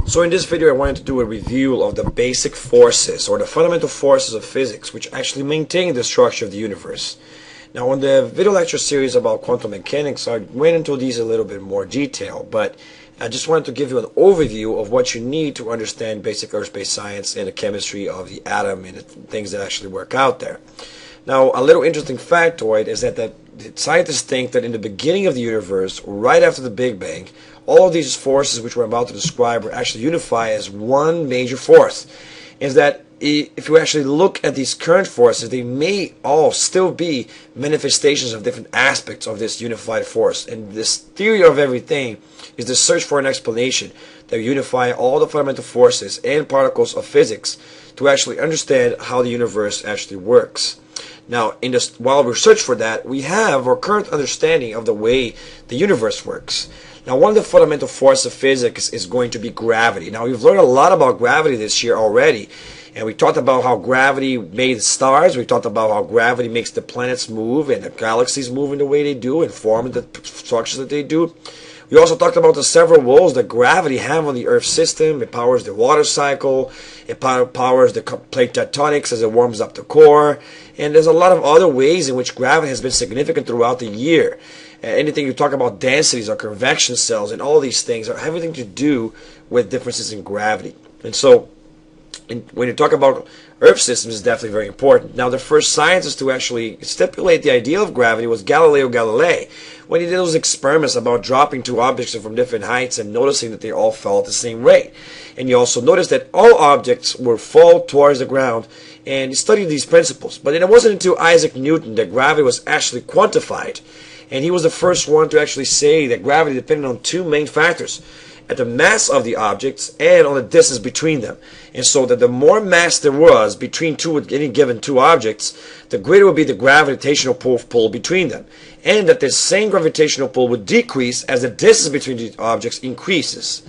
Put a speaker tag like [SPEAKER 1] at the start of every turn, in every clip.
[SPEAKER 1] So in this video I wanted to do a review of the basic forces or the fundamental forces of physics which actually maintain the structure of the universe. Now in the video lecture series about quantum mechanics I went into these a little bit more detail, but I just wanted to give you an overview of what you need to understand basic earth-based science and the chemistry of the atom and the things that actually work out there. Now a little interesting factoid is that the scientists think that in the beginning of the universe, right after the Big Bang, all of these forces which we're about to describe are actually unified as one major force. Is that if you actually look at these current forces, they may all still be manifestations of different aspects of this unified force. And this theory of everything is the search for an explanation that unify all the fundamental forces and particles of physics to actually understand how the universe actually works. Now, while we search for that, we have our current understanding of the way the universe works. Now, one of the fundamental forces of physics is going to be gravity. Now, we've learned a lot about gravity this year already, and we talked about how gravity made the stars. We talked about how gravity makes the planets move and the galaxies move in the way they do and form the structures that they do. We also talked about the several roles that gravity have on the Earth system. It powers the water cycle, it powers the plate tectonics as it warms up the core, and there's a lot of other ways in which gravity has been significant throughout the year. Anything you talk about densities or convection cells and all these things have everything to do with differences in gravity. And so when you talk about Earth systems, it's definitely very important. Now, the first scientist to actually stipulate the idea of gravity was Galileo Galilei, when he did those experiments about dropping two objects from different heights and noticing that they all fell at the same rate. And you also noticed that all objects will fall towards the ground, and he studied these principles. But it wasn't until Isaac Newton that gravity was actually quantified. And he was the first one to actually say that gravity depended on two main factors: at the mass of the objects and on the distance between them. And so that the more mass there was between any given two objects, the greater would be the gravitational pull between them. And that the same gravitational pull would decrease as the distance between the objects increases.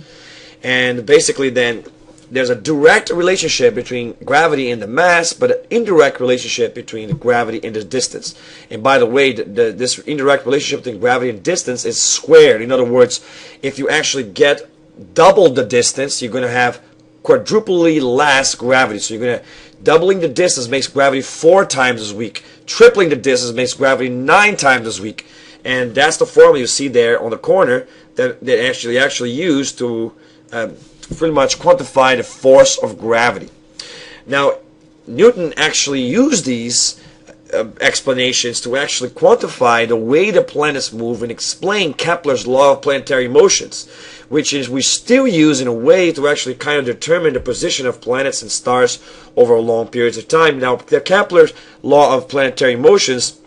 [SPEAKER 1] And basically then there's a direct relationship between gravity and the mass, but an indirect relationship between the gravity and the distance. And by the way, this indirect relationship between gravity and distance is squared. In other words, if you actually get double the distance, you're going to have quadruply less gravity. So you're going to doubling the distance makes gravity 4 times as weak. Tripling the distance makes gravity 9 times as weak. And that's the formula you see there on the corner that they actually use to pretty much quantify the force of gravity. Now, Newton actually used these explanations to actually quantify the way the planets move and explain Kepler's law of planetary motions, which is we still use in a way to actually kind of determine the position of planets and stars over long periods of time. Now, the Kepler's law of planetary motions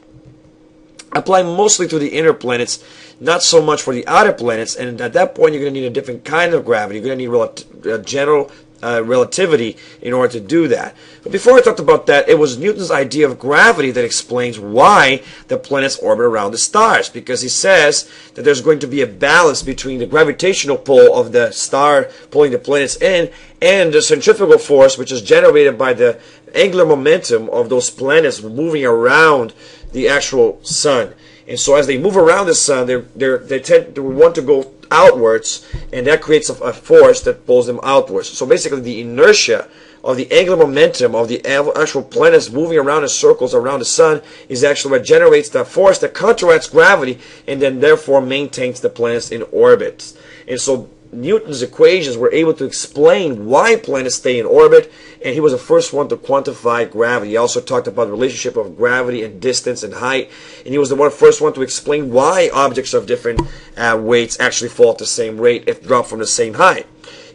[SPEAKER 1] apply mostly to the inner planets, not so much for the outer planets, and at that point you're going to need a different kind of gravity. You're going to need general relativity in order to do that. But before I talked about that, it was Newton's idea of gravity that explains why the planets orbit around the stars, because he says that there's going to be a balance between the gravitational pull of the star pulling the planets in and the centrifugal force which is generated by the angular momentum of those planets moving around the actual sun. And so as they move around the sun, they tend to want to go outwards, and that creates a force that pulls them outwards. So basically the inertia of the angular momentum of the actual planets moving around in circles around the sun is actually what generates that force that counteracts gravity and then therefore maintains the planets in orbit. And so Newton's equations were able to explain why planets stay in orbit, and he was the first one to quantify gravity. He also talked about the relationship of gravity and distance and height, and he was the first one to explain why objects of different weights actually fall at the same rate if dropped from the same height.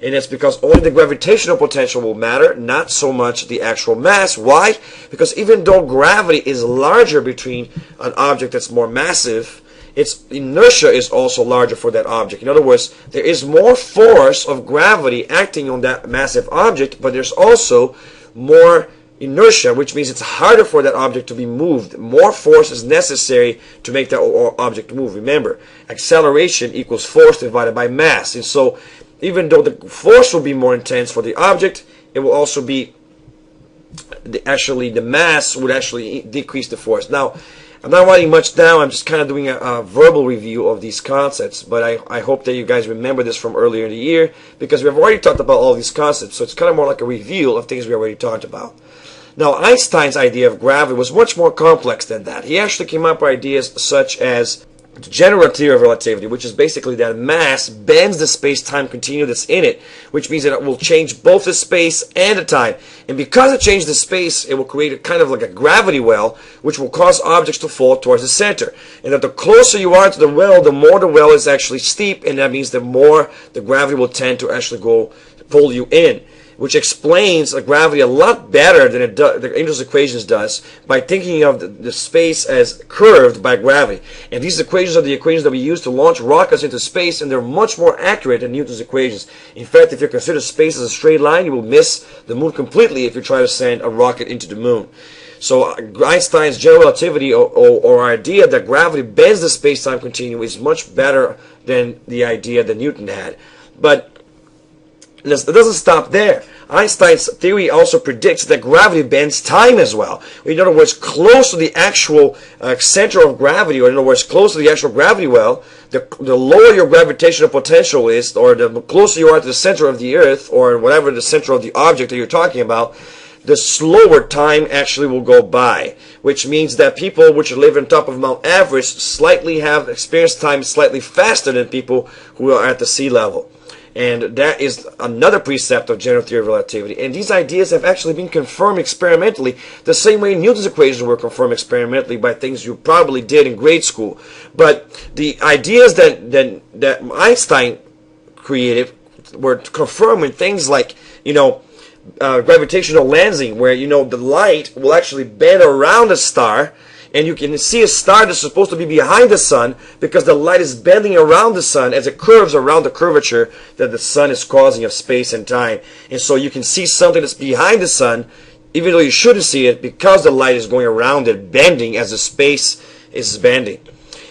[SPEAKER 1] And it's because only the gravitational potential will matter, not so much the actual mass. Why? Because even though gravity is larger between an object that's more massive, its inertia is also larger for that object. In other words, there is more force of gravity acting on that massive object, but there's also more inertia, which means it's harder for that object to be moved. More force is necessary to make that object move. Remember, acceleration equals force divided by mass. And so even though the force will be more intense for the object, it will also be the mass would actually decrease the force. Now, I'm not writing much down. I'm just kind of doing a verbal review of these concepts, but I hope that you guys remember this from earlier in the year, because we've already talked about all these concepts, so it's kind of more like a review of things we already talked about. Now, Einstein's idea of gravity was much more complex than that. He actually came up with ideas such as the general theory of relativity, which is basically that mass bends the space-time continuum that's in it, which means that it will change both the space and the time. And because it changes the space, it will create a kind of like a gravity well, which will cause objects to fall towards the center. And that the closer you are to the well, the more the well is actually steep, and that means the more the gravity will tend to actually go pull you in, which explains gravity a lot better than the English equations does, by thinking of the space as curved by gravity. And these equations are the equations that we use to launch rockets into space, and they're much more accurate than Newton's equations. In fact, if you consider space as a straight line, you will miss the moon completely if you try to send a rocket into the moon. So Einstein's general relativity, or idea that gravity bends the space-time continuum, is much better than the idea that Newton had. But it doesn't stop there. Einstein's theory also predicts that gravity bends time as well. In other words, close to the actual center of gravity, or in other words, close to the actual gravity well, the lower your gravitational potential is, or the closer you are to the center of the Earth, or whatever the center of the object that you're talking about, the slower time actually will go by, which means that people which live on top of Mount Everest slightly have experienced time slightly faster than people who are at the sea level. And that is another precept of general theory of relativity. And these ideas have actually been confirmed experimentally, the same way Newton's equations were confirmed experimentally by things you probably did in grade school. But the ideas that Einstein created were confirmed in things like, gravitational lensing, where, the light will actually bend around a star, and you can see a star that's supposed to be behind the sun, because the light is bending around the sun as it curves around the curvature that the sun is causing of space and time. And so you can see something that's behind the sun, even though you shouldn't see it, because the light is going around it, bending as the space is bending.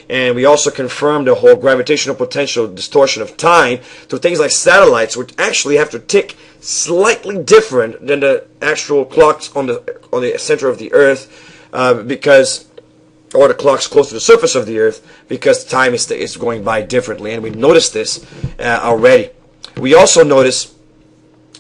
[SPEAKER 1] And we also confirmed the whole gravitational potential distortion of time through things like satellites, which actually have to tick slightly different than the actual clocks on the center of the Earth, or the clocks close to the surface of the Earth, because time is going by differently. And we noticed this already. We also noticed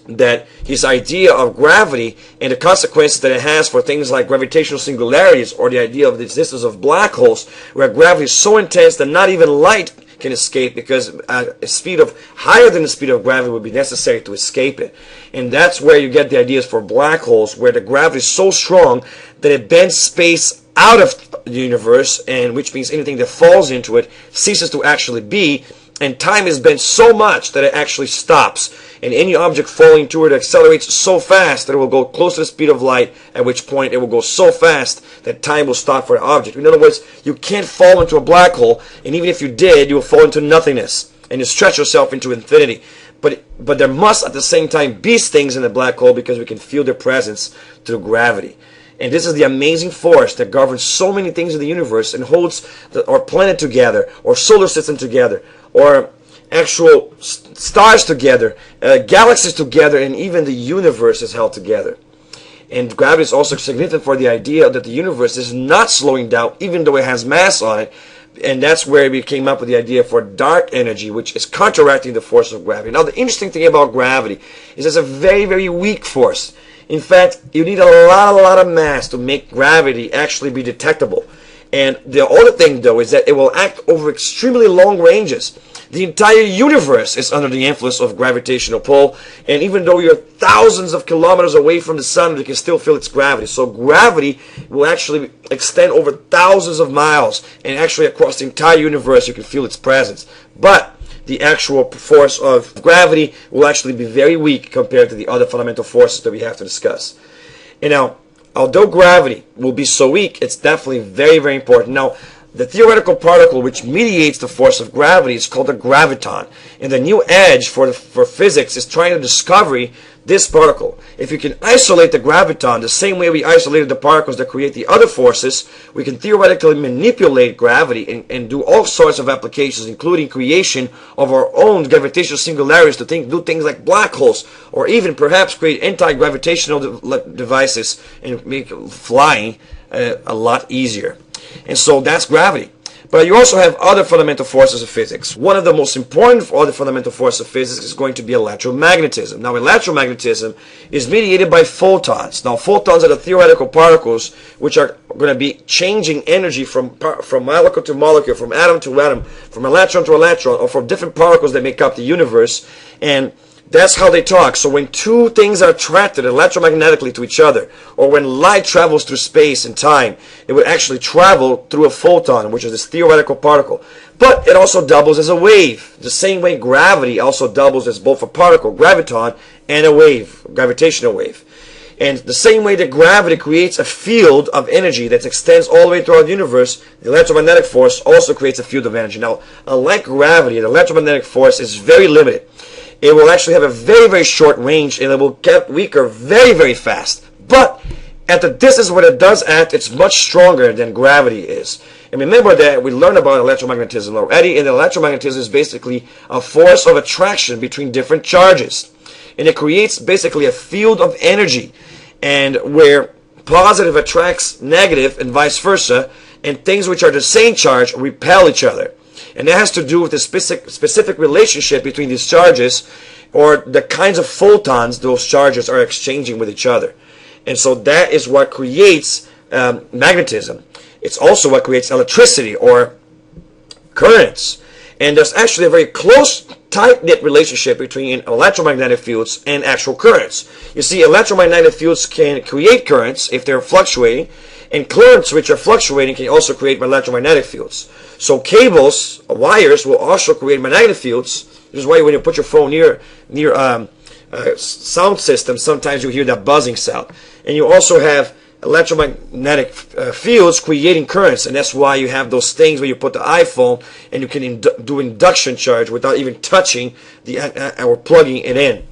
[SPEAKER 1] that his idea of gravity and the consequences that it has for things like gravitational singularities, or the idea of the existence of black holes, where gravity is so intense that not even light can escape, because a speed of higher than the speed of gravity would be necessary to escape it. And that's where you get the ideas for black holes, where the gravity is so strong that it bends space out of the universe, and which means anything that falls into it ceases to actually be, and time is bent so much that it actually stops. And any object falling to it accelerates so fast that it will go close to the speed of light, at which point it will go so fast that time will stop for the object. In other words, you can't fall into a black hole, and even if you did, you will fall into nothingness, and you stretch yourself into infinity. But there must at the same time be things in the black hole, because we can feel their presence through gravity. And this is the amazing force that governs so many things in the universe and holds our planet together, or solar system together, or actual stars together, galaxies together, and even the universe is held together. And gravity is also significant for the idea that the universe is not slowing down, even though it has mass on it. And that's where we came up with the idea for dark energy, which is counteracting the force of gravity. Now, the interesting thing about gravity is it's a very, very weak force. In fact, you need a lot of mass to make gravity actually be detectable. And the other thing, though, is that it will act over extremely long ranges. The entire universe is under the influence of gravitational pull, and even though you're thousands of kilometers away from the sun, you can still feel its gravity. So gravity will actually extend over thousands of miles, and actually across the entire universe you can feel its presence. But the actual force of gravity will actually be very weak compared to the other fundamental forces that we have to discuss. And now, although gravity will be so weak, it's definitely very, very important. Now, the theoretical particle which mediates the force of gravity is called a graviton. And the new edge for physics is trying to discover this particle. If you can isolate the graviton the same way we isolated the particles that create the other forces, we can theoretically manipulate gravity and do all sorts of applications, including creation of our own gravitational singularities to do things like black holes, or even perhaps create anti-gravitational devices and make flying a lot easier. And so that's gravity. But you also have other fundamental forces of physics. One of the most important other fundamental forces of physics is going to be electromagnetism. Now, electromagnetism is mediated by photons. Now, photons are the theoretical particles which are going to be changing energy from molecule to molecule, from atom to atom, from electron to electron, or from different particles that make up the universe. And that's how they talk. So when two things are attracted electromagnetically to each other, or when light travels through space and time, it would actually travel through a photon, which is this theoretical particle. But it also doubles as a wave. The same way gravity also doubles as both a particle, graviton, and a wave, gravitational wave. And the same way that gravity creates a field of energy that extends all the way throughout the universe, the electromagnetic force also creates a field of energy. Now, unlike gravity, the electromagnetic force is very limited. It will actually have a very, very short range, and it will get weaker very, very fast. But at the distance where it does act, it's much stronger than gravity is. And remember that we learned about electromagnetism already, and electromagnetism is basically a force of attraction between different charges. And it creates basically a field of energy, and where positive attracts negative and vice versa, and things which are the same charge repel each other. And that has to do with the specific relationship between these charges, or the kinds of photons those charges are exchanging with each other. And so that is what creates magnetism. It's also what creates electricity or currents. And there's actually a very close, tight-knit relationship between electromagnetic fields and actual currents. You see, electromagnetic fields can create currents if they're fluctuating, and currents which are fluctuating can also create electromagnetic fields. So cables, wires, will also create magnetic fields. This is why when you put your phone near sound system, sometimes you hear that buzzing sound. And you also have electromagnetic fields creating currents, and that's why you have those things where you put the iPhone and you can do induction charge without even touching or plugging it in.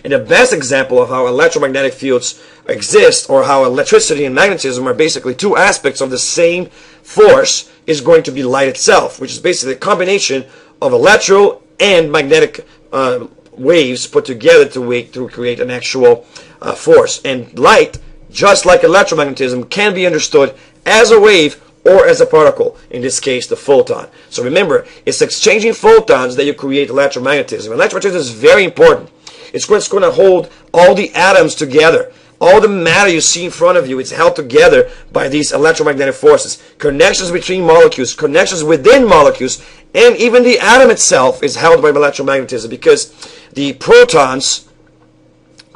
[SPEAKER 1] And the best example of how electromagnetic fields exist, or how electricity and magnetism are basically two aspects of the same force, is going to be light itself, which is basically a combination of electro and magnetic waves put together to create an actual force. And light, just like electromagnetism, can be understood as a wave or as a particle, in this case the photon. So remember, it's exchanging photons that you create electromagnetism. Electromagnetism is very important. It's what's going to hold all the atoms together. All the matter you see in front of you is held together by these electromagnetic forces. Connections between molecules, connections within molecules, and even the atom itself is held by electromagnetism, because the protons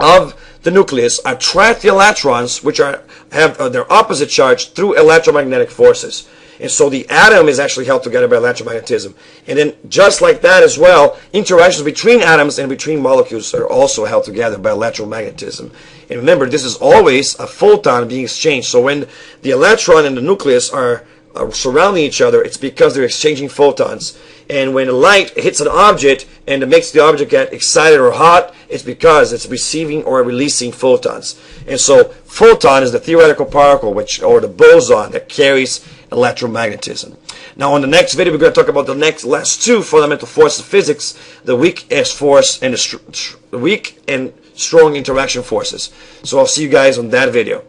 [SPEAKER 1] of the nucleus attract the electrons, which have their opposite charge, through electromagnetic forces. And so the atom is actually held together by electromagnetism. And then just like that as well, interactions between atoms and between molecules are also held together by electromagnetism. And remember, this is always a photon being exchanged. So when the electron and the nucleus are surrounding each other, it's because they're exchanging photons. And when the light hits an object and it makes the object get excited or hot, it's because it's receiving or releasing photons. And so photon is the theoretical particle, or the boson, that carries electromagnetism. Now, on the next video, we're going to talk about the last two fundamental forces of physics: the weak force and the weak and strong interaction forces. So I'll see you guys on that video.